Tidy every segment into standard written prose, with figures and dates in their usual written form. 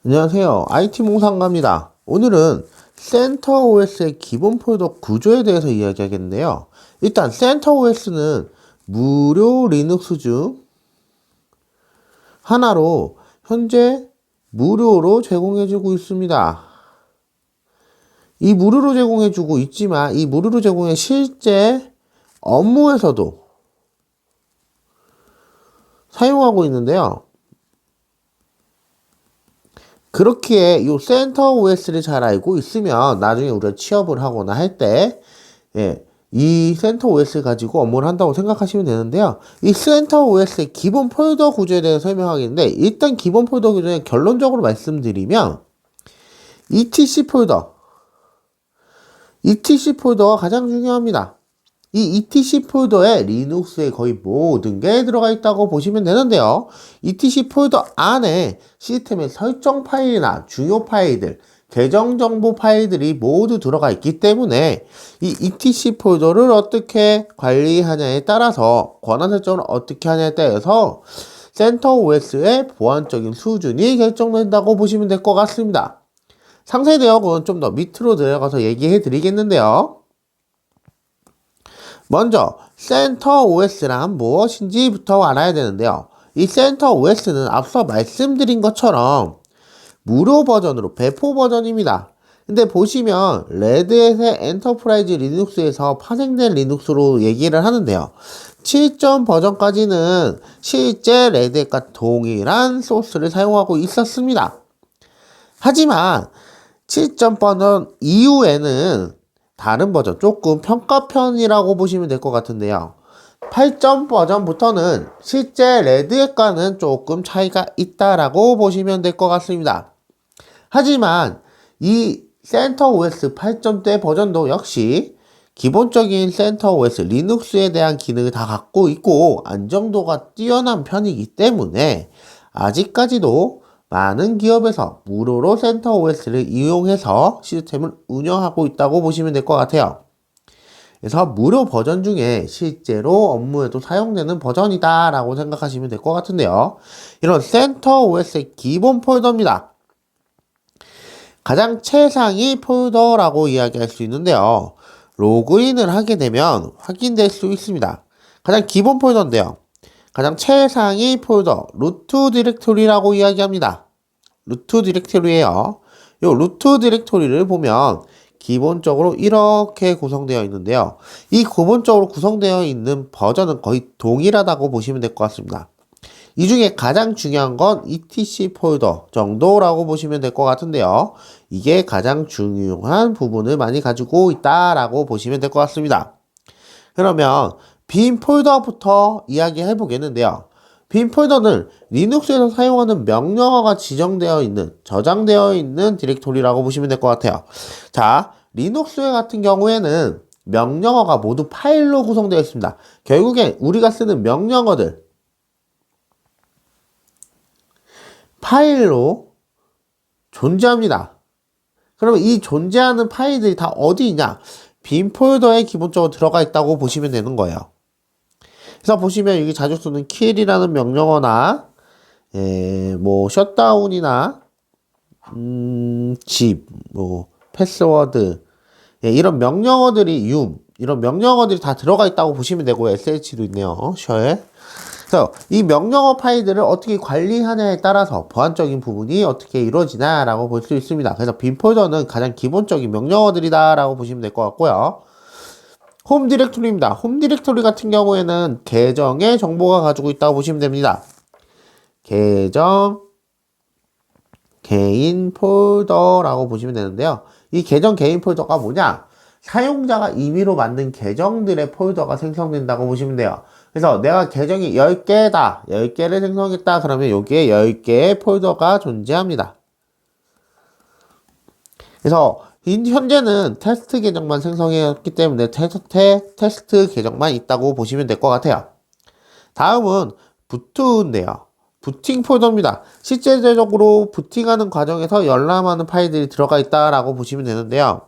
안녕하세요. IT 몽상가입니다. 오늘은 CentOS의 기본 폴더 구조에 대해서 이야기하겠는데요. 일단 CentOS는 무료 리눅스 중 하나로 현재 무료로 제공해주고 있습니다. 이 무료로 제공해주고 있지만 이 무료로 제공해 실제 업무에서도 사용하고 있는데요. 그렇기에 이 센터 OS를 잘 알고 있으면 나중에 우리가 취업을 하거나 할 때, 이 센터 OS를 가지고 업무를 한다고 생각하시면 되는데요. 이 센터 OS의 기본 폴더 구조에 대해서 설명하겠는데, 일단 기본 폴더 구조에 결론적으로 말씀드리면, ETC 폴더. ETC 폴더가 가장 중요합니다. 이 ETC 폴더에 리눅스의 거의 모든 게 들어가 있다고 보시면 되는데요. ETC 폴더 안에 시스템의 설정 파일이나 중요 파일들, 계정 정보 파일들이 모두 들어가 있기 때문에 이 ETC 폴더를 어떻게 관리하냐에 따라서 권한 설정을 어떻게 하냐에 따라서 CentOS의 보안적인 수준이 결정된다고 보시면 될 것 같습니다. 상세 내역은 좀 더 밑으로 들어가서 얘기해 드리겠는데요. 먼저 CentOS란 무엇인지부터 알아야 되는데요. 이 CentOS는 앞서 말씀드린 것처럼 무료 버전으로 배포 버전입니다. 근데 보시면 레드햇의 엔터프라이즈 리눅스에서 파생된 리눅스로 얘기를 하는데요. 7점 버전까지는 실제 레드햇과 동일한 소스를 사용하고 있었습니다. 하지만 7점 버전 이후에는 다른 버전, 조금 평가편이라고 보시면 될 것 같은데요. 8점 버전부터는 실제 레드햇과는 조금 차이가 있다라고 보시면 될 것 같습니다. 하지만 이 CentOS 8점대 버전도 역시 기본적인 CentOS 리눅스에 대한 기능을 다 갖고 있고 안정도가 뛰어난 편이기 때문에 아직까지도 많은 기업에서 무료로 CentOS를 이용해서 시스템을 운영하고 있다고 보시면 될 것 같아요. 그래서 무료 버전 중에 실제로 업무에도 사용되는 버전이다 라고 생각하시면 될 것 같은데요. 이런 CentOS의 기본 폴더입니다. 가장 최상위 폴더라고 이야기할 수 있는데요. 로그인을 하게 되면 확인될 수 있습니다. 가장 기본 폴더인데요. 가장 최상위 폴더, 루트 디렉토리라고 이야기합니다. 루트 디렉토리예요. 이 루트 디렉토리를 보면 기본적으로 이렇게 구성되어 있는데요. 이 기본적으로 구성되어 있는 버전은 거의 동일하다고 보시면 될 것 같습니다. 이 중에 가장 중요한 건 ETC 폴더 정도라고 보시면 될 것 같은데요. 이게 가장 중요한 부분을 많이 가지고 있다라고 보시면 될 것 같습니다. 그러면 빈 폴더부터 이야기해 보겠는데요. 빈 폴더는 리눅스에서 사용하는 명령어가 지정되어 있는, 저장되어 있는 디렉토리라고 보시면 될 것 같아요. 자, 리눅스 같은 경우에는 명령어가 모두 파일로 구성되어 있습니다. 결국엔 우리가 쓰는 명령어들, 파일로 존재합니다. 그러면 이 존재하는 파일들이 다 어디 있냐? 빈 폴더에 기본적으로 들어가 있다고 보시면 되는 거예요. 그래서 보시면 여기 자주 쓰는 kill이라는 명령어나 뭐 셧다운이나 zip, 뭐 패스워드 이런 명령어들이 이런 명령어들이 다 들어가 있다고 보시면 되고 sh도 있네요. shell. 그래서 이 명령어 파일들을 어떻게 관리하냐에 따라서 보안적인 부분이 어떻게 이루어지나라고 볼 수 있습니다. 그래서 빈 폴더는 가장 기본적인 명령어들이다라고 보시면 될 것 같고요. 홈 디렉토리입니다. 홈 디렉토리 같은 경우에는 계정의 정보가 가지고 있다고 보시면 됩니다. 계정, 개인 폴더라고 보시면 되는데요. 이 계정 개인 폴더가 뭐냐? 사용자가 임의로 만든 계정들의 폴더가 생성된다고 보시면 돼요. 그래서 내가 계정이 10개다. 10개를 생성했다. 그러면 여기에 10개의 폴더가 존재합니다. 그래서 현재는 테스트 계정만 생성했기 때문에 테스트 계정만 있다고 보시면 될 것 같아요. 다음은 부트인데요. 부팅 폴더입니다. 실제적으로 부팅하는 과정에서 열람하는 파일들이 들어가 있다라고 보시면 되는데요.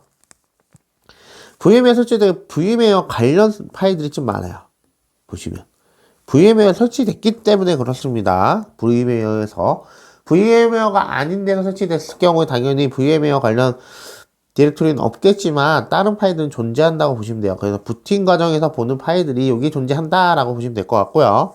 VM에 설치된 VM웨어 관련 파일들이 좀 많아요. 보시면 VM웨어 설치됐기 때문에 그렇습니다. VM웨어에서 VM웨어가 아닌 데서 설치됐을 경우에 당연히 VM웨어 관련 디렉토리는 없겠지만 다른 파일들은 존재한다고 보시면 돼요. 그래서 부팅 과정에서 보는 파일들이 여기 존재한다라고 보시면 될 것 같고요.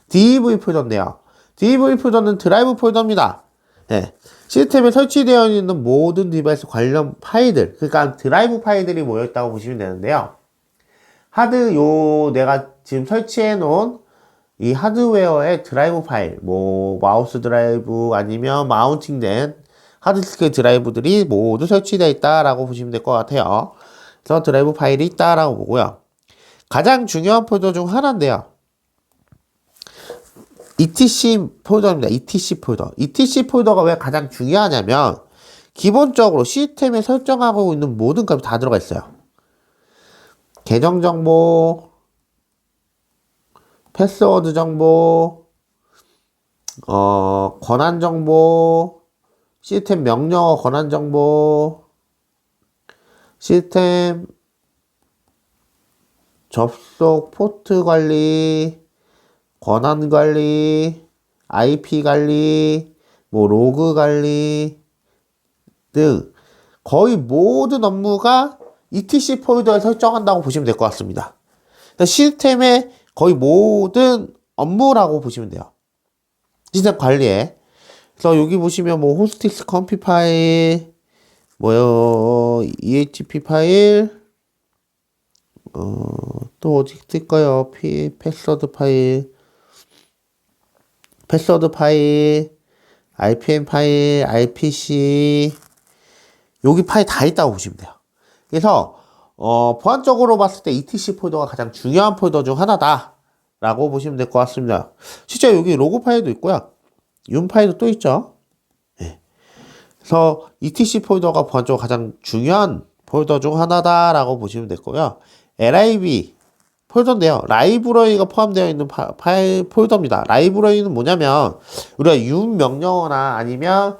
DEV 폴더인데요. DEV 폴더는 드라이브 폴더입니다. 예. 시스템에 설치되어 있는 모든 디바이스 관련 파일들, 그러니까 드라이브 파일들이 모여있다고 보시면 되는데요. 내가 지금 설치해 놓은 이 하드웨어의 드라이브 파일, 뭐 마우스 드라이브 아니면 마운팅된 하드디스크 드라이브들이 모두 설치되어 있다라고 보시면 될 것 같아요. 그래서 드라이브 파일이 있다라고 보고요. 가장 중요한 폴더 중 하나인데요. ETC 폴더입니다. ETC 폴더. ETC 폴더가 왜 가장 중요하냐면 기본적으로 시스템에 설정하고 있는 모든 값이 다 들어가 있어요. 계정 정보, 패스워드 정보, 권한 정보, 시스템 명령어 권한 정보, 시스템 접속 포트 관리, 권한 관리, IP 관리, 뭐 로그 관리 등 거의 모든 업무가 ETC 폴더에 설정한다고 보시면 될 것 같습니다. 시스템의 거의 모든 업무라고 보시면 돼요. 시스템 관리에. 그래서 여기 보시면 뭐 호스티스 컴피 파일, EHP 파일, 또 어디 뜰까요? 패스워드 파일, RPM 파일, RPC, 여기 파일 다 있다고 보시면 돼요. 그래서 보안적으로 봤을 때 ETC 폴더가 가장 중요한 폴더 중 하나다 라고 보시면 될 것 같습니다. 실제 여기 로그 파일도 있고요. 윤 파일도 또 있죠. 네. 그래서 ETC 폴더가 보안적으로 가장 중요한 폴더 중 하나다 라고 보시면 될 거고요. LIB 폴더인데요. 라이브러리가 포함되어 있는 파일 폴더입니다. 라이브러리는 뭐냐면 우리가 윤 명령어나 아니면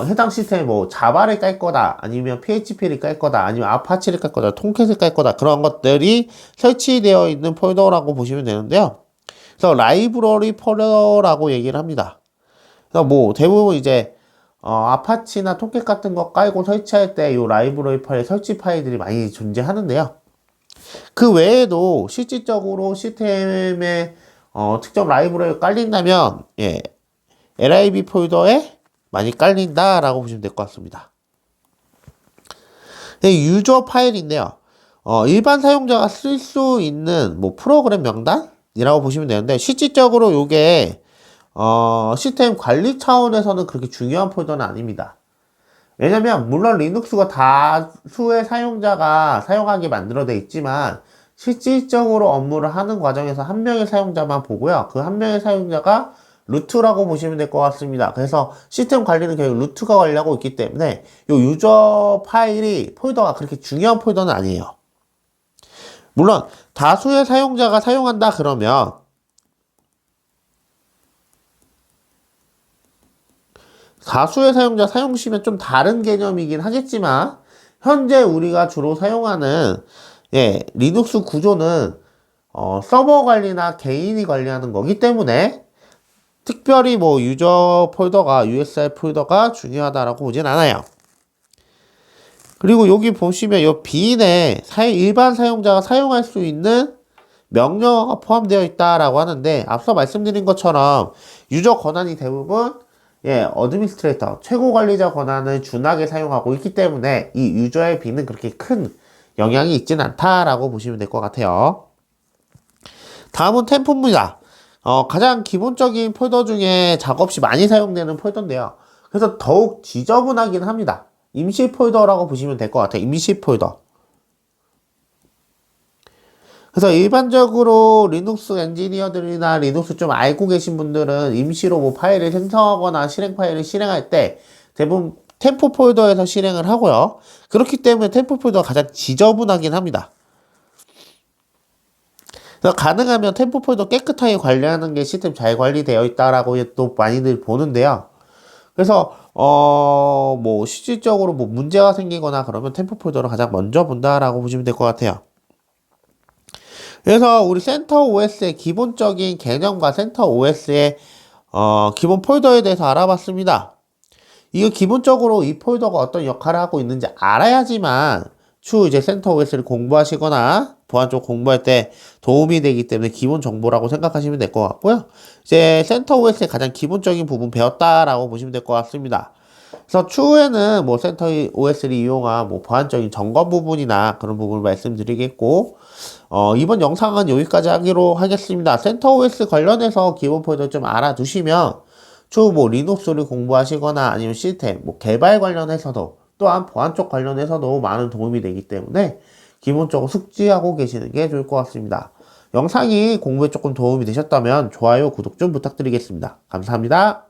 해당 시스템에 뭐 자바를 깔 거다, 아니면 PHP를 깔 거다, 아니면 아파치를 깔 거다, 톰캣을 깔 거다, 그런 것들이 설치되어 있는 폴더라고 보시면 되는데요. 그래서 라이브러리 폴더라고 얘기를 합니다. 그래서 뭐 대부분 이제 아파치나 톰캣 같은 거 깔고 설치할 때 이 라이브러리 파일 설치 파일들이 많이 존재하는데요. 그 외에도 실질적으로 시스템에 특정 라이브러리가 깔린다면 LIB 폴더에 많이 깔린다라고 보시면 될 것 같습니다. 유저 파일인데요. 일반 사용자가 쓸 수 있는 뭐 프로그램 명단이라고 보시면 되는데 실질적으로 이게 시스템 관리 차원에서는 그렇게 중요한 폴더는 아닙니다. 왜냐면 물론 리눅스가 다수의 사용자가 사용하게 만들어져 있지만 실질적으로 업무를 하는 과정에서 한 명의 사용자만 보고요. 그 한 명의 사용자가 루트라고 보시면 될 것 같습니다. 그래서 시스템 관리는 결국 루트가 관리하고 있기 때문에 이 유저 파일이 폴더가 그렇게 중요한 폴더는 아니에요. 물론 다수의 사용자가 사용한다 그러면 다수의 사용자 사용시면 좀 다른 개념이긴 하겠지만 현재 우리가 주로 사용하는 리눅스 구조는 서버 관리나 개인이 관리하는 거기 때문에 특별히 뭐 유저 폴더가 USR 폴더가 중요하다라고 보진 않아요. 그리고 여기 보시면 이 빈에 일반 사용자가 사용할 수 있는 명령어가 포함되어 있다라고 하는데 앞서 말씀드린 것처럼 유저 권한이 대부분 어드미니스트레이터 최고 관리자 권한을 준하게 사용하고 있기 때문에 이 유저의 빈은 그렇게 큰 영향이 있진 않다라고 보시면 될 것 같아요. 다음은 템포입니다. 가장 기본적인 폴더 중에 작업 시 많이 사용되는 폴더인데요. 그래서 더욱 지저분하긴 합니다. 임시 폴더라고 보시면 될 것 같아요. 임시 폴더. 그래서 일반적으로 리눅스 엔지니어들이나 리눅스 좀 알고 계신 분들은 임시로 뭐 파일을 생성하거나 실행 파일을 실행할 때 대부분 템포 폴더에서 실행을 하고요. 그렇기 때문에 템포 폴더가 가장 지저분하긴 합니다. 그래서 가능하면 템포 폴더 깨끗하게 관리하는 게 시스템 잘 관리되어 있다라고 또 많이들 보는데요. 그래서 뭐 실질적으로 뭐 문제가 생기거나 그러면 템포 폴더를 가장 먼저 본다라고 보시면 될 것 같아요. 그래서 우리 센터 OS의 기본적인 개념과 센터 OS의 기본 폴더에 대해서 알아봤습니다. 이거 기본적으로 이 폴더가 어떤 역할을 하고 있는지 알아야지만 추후 이제 센터 OS를 공부하시거나 보안 쪽 공부할 때 도움이 되기 때문에 기본 정보라고 생각하시면 될 것 같고요. 이제 센터 OS의 가장 기본적인 부분 배웠다라고 보시면 될 것 같습니다. 그래서 추후에는 뭐 센터 OS를 이용한 뭐 보안적인 점검 부분이나 그런 부분을 말씀드리겠고, 이번 영상은 여기까지 하기로 하겠습니다. 센터 OS 관련해서 기본 폴더 좀 알아두시면 추후 뭐 리눅스를 공부하시거나 아니면 시스템, 뭐 개발 관련해서도 또한 보안 쪽 관련해서도 많은 도움이 되기 때문에 기본적으로 숙지하고 계시는 게 좋을 것 같습니다. 영상이 공부에 조금 도움이 되셨다면 좋아요, 구독 좀 부탁드리겠습니다. 감사합니다.